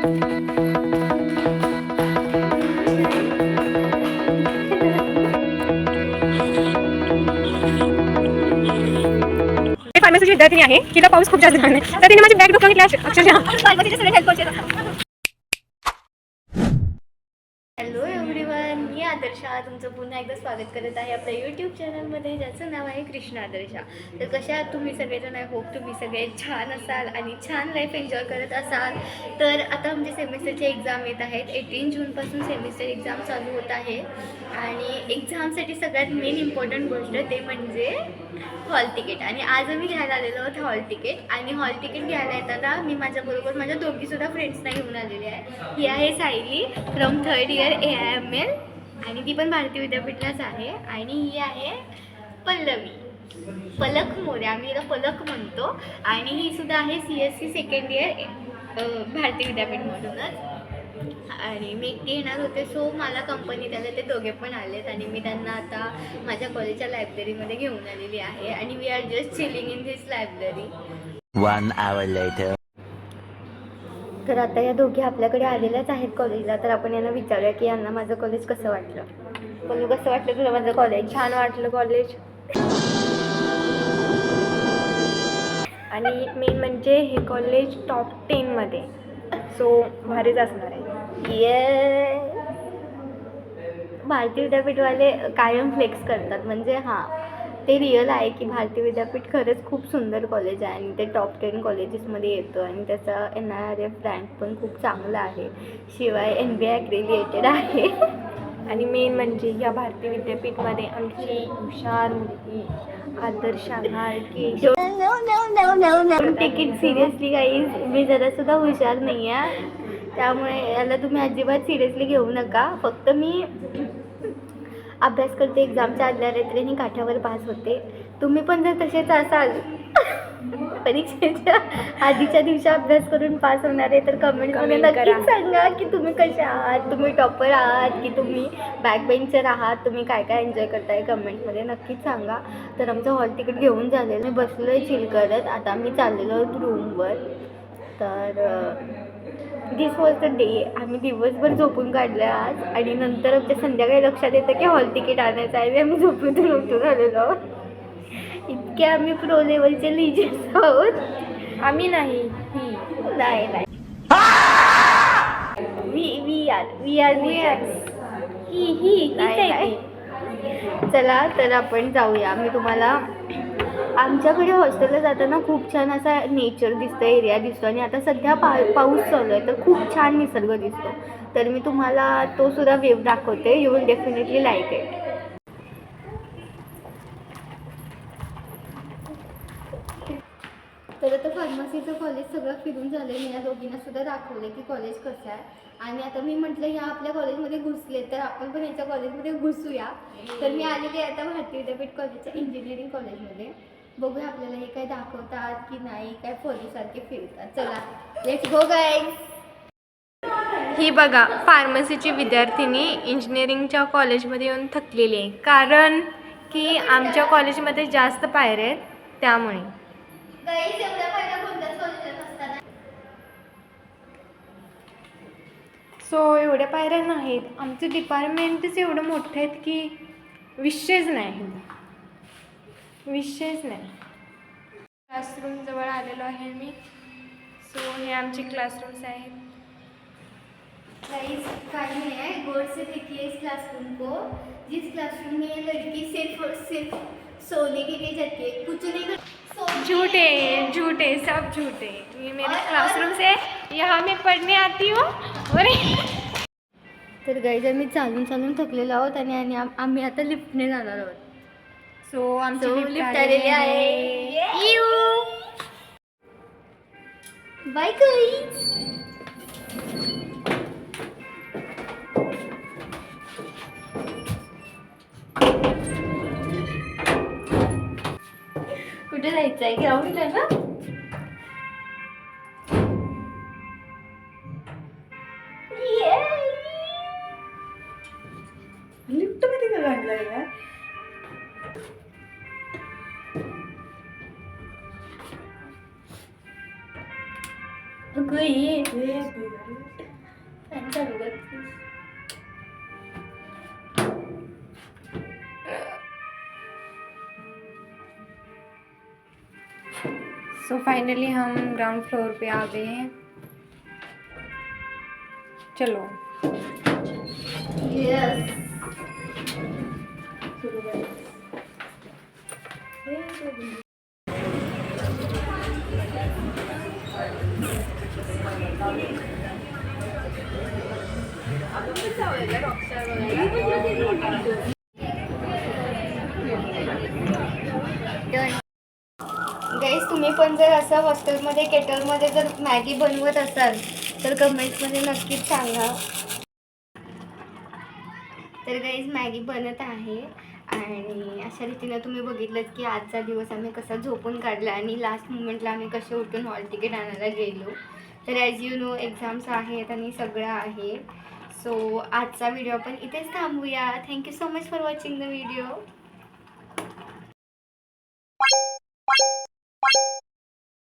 फार्मसीची विद्यार्थी आहे, तिला पाऊस खूप जास्त लागला तर तिने माझी बॅग दुखावली अक्षरशः फार्मसीचे सगळे हेल्प करते. हॅलो एव्हरीवन, मी आदर्शा तुमचं पुन्हा एकदा स्वागत करत आहे आपल्या यूट्यूब चॅनलमध्ये, ज्याचं नाव आहे कृष्णा आदर्शा. तर कशा आहात तुम्ही सगळेजण? आय होप तुम्ही सगळे छान असाल आणि छान लाईफ एन्जॉय करत असाल. तर आता आमचे सेमिस्टरचे एक्झाम येत आहेत. 18 जूनपासून सेमिस्टर एक्झाम चालू होत आहे आणि एक्झामसाठी सगळ्यात मेन इम्पॉर्टंट गोष्ट ते म्हणजे हॉल तिकीट. आणि आज आम्ही घ्यायला आलेलो आहोत हॉल तिकीट. आणि हॉल तिकीट घ्यायला येताना मी माझ्याबरोबर माझ्या दोघीसुद्धा फ्रेंड्सना घेऊन आलेली आहे. ही आहे Sayali from 3rd year AIML आणि ती पण भारतीय विद्यापीठलाच आहे. आणि ही आहे पल्लवी पलक मोरे, आम्ही हिला पलक म्हणतो. आणि ही सुद्धा आहे CSC 2nd इयर भारतीय विद्यापीठमधूनच. आणि मी एकटी येणार होते, सो मला कंपनीत आले ते दोघे पण आलेत आणि मी त्यांना आता माझ्या कॉलेजच्या लायब्ररीमध्ये घेऊन आलेली आहे. आणि we are just chilling in this library. 1 hour later. तर आता या दोघी आपल्याकडे आलेल्याच आहेत कॉलेजला. तर आपण यांना विचारूया की यांना माझं कॉलेज कसं वाटलं. बोलू, कसं वाटलं तुला माझं कॉलेज? छान वाटलं कॉलेज. आणि मेन म्हणजे हे कॉलेज टॉप 10 मध्ये, सो भारीच असणार आहे. भारतीय विद्यापीठवाले कायम फ्लेक्स करतात, म्हणजे हां ते रिअल आहे की भारतीय विद्यापीठ खरंच खूप सुंदर कॉलेज आहे आणि ते टॉप 10 कॉलेजेसमध्ये येतं आणि त्याचा NIRF रँक पण खूप चांगला आहे. शिवाय NBA ॲक्रेडिटेड आहे. आणि मेन म्हणजे या भारतीय विद्यापीठमध्ये आमची हुशार मुलगी आदर्शा घाडगे. तिकीट सिरियसली गाईज, मी जरासुद्धा हुशार नाही आहे, त्यामुळे याला तुम्ही अजिबात सिरियसली घेऊ नका. फक्त मी अभ्यास करते, एक्झामच्या आदल्या रात्री काठावर पास होते. तुम्ही पण जर तसेच असाल, परीक्षेच्या आधीच्या दिवशी अभ्यास करून पास होणार आहे, तर कमेंटमध्ये नक्कीच सांगा की तुम्ही कसे आहात, तुम्ही टॉपर आहात की तुम्ही बॅक बेंचर आहात, तुम्ही काय काय एन्जॉय करताय कमेंटमध्ये नक्कीच सांगा. तर आमचं हॉल तिकीट घेऊन झालेलं, मी बसलो आहे चिल करत. आता आम्ही चाललेलो रूमवर. तर दिस वॉज द डे. आम्ही दिवसभर झोपून काढलं आज आणि नंतर आमच्या संध्याकाळी लक्षात येतं की हॉल तिकीट आणायचं आहे. आम्ही झोपून उठून आलेलो आहोत. इतके आम्ही प्रो लेवलचे लिजर्स आहोत. आम्ही नाही, नाही वी आर ही. चला तर आपण जाऊया. मी तुम्हाला आमच्याकडे हॉस्टेलला जाताना खूप छान असा नेचर दिसतं, एरिया दिसतो. आणि आता सध्या पाऊस चालू आहे, तर खूप छान निसर्ग दिसतो. तर मी तुम्हाला तो सुद्धा वेव दाखवते. You will definitely like it. तर आता फार्मसीचं कॉलेज सगळं फिरून झालं. मी या दोघींना सुद्धा दाखवले की कॉलेज कसं आहे. आणि आता मी म्हटलं ह्या आपल्या कॉलेजमध्ये घुसले तर आपण पण याच्या कॉलेजमध्ये घुसूया. तर मी आलेली आहे आता भारतीय विद्यापीठ कॉलेजच्या इंजिनिअरिंग कॉलेजमध्ये. बघूया आपल्याला हे काय दाखवतात की नाही, काय फॉलोसारखे फिरतात. चला लेट्स गो गाईज. ही बघा फार्मसीची विद्यार्थिनी इंजिनिअरिंगच्या कॉलेजमध्ये येऊन थकलेली आहे, कारण की आमच्या कॉलेजमध्ये जास्त पायऱ्या आहेत त्यामुळे. गाईज एवढ्या पायऱ्या कोणत्याच कॉलेजात असतात. सो एवढ्या पायऱ्या नाहीत. आमचं डिपार्टमेंटच एवढं मोठं आहेत की विषयच नाही. क्लासरूम जवळ आलेलो आहे मी. सो हे आमचे क्लासरूम्स आहेत. गाइस काही नहीं है, गौर से देखिए इस क्लासरूम को. जिस क्लासरूम में ये लड़की सिर्फ और सिर्फ सोने के लिए जाती है, कुछ नहीं कर. झूठे सब झूठे. ये मेरे क्लासरूम से, यहाँ मैं पढ़ने आती हूँ. तर गाइस आम्ही चालून थकलेलो आहोत आणि आम्ही आता लिफ्टने जाणार आहोत. सो आमची लिफ्ट आलेली आहे. Bye guys. कुठे जायचं आहे? ग्राउंडला ना. लिफ्ट मध्ये का लागलाय यार? अगं ये. फॅन चालू करते. सो फाइनली हम ग्राउंड फ्लोर पे आ गए हैं. चलो. यस. गाईस, तुम्ही पण जर असं हॉस्टेलमध्ये केटलमध्ये जर मॅगी बनवत असाल तर कमेंट्समध्ये नक्कीच सांगा. तर गाईज मॅगी बनत आहे आणि अशा रीतीनं तुम्ही बघितलं की आजचा दिवस आम्ही कसा झोपून काढला आणि लास्ट मुमेंटला आम्ही कसे उठून हॉल तिकीट आणायला गेलो. तर ॲज यू नो एक्झाम्स आहेत आणि सगळं आहे. सो आजचा व्हिडिओ आपण इथेच थांबूया. Thank you so much for watching the video.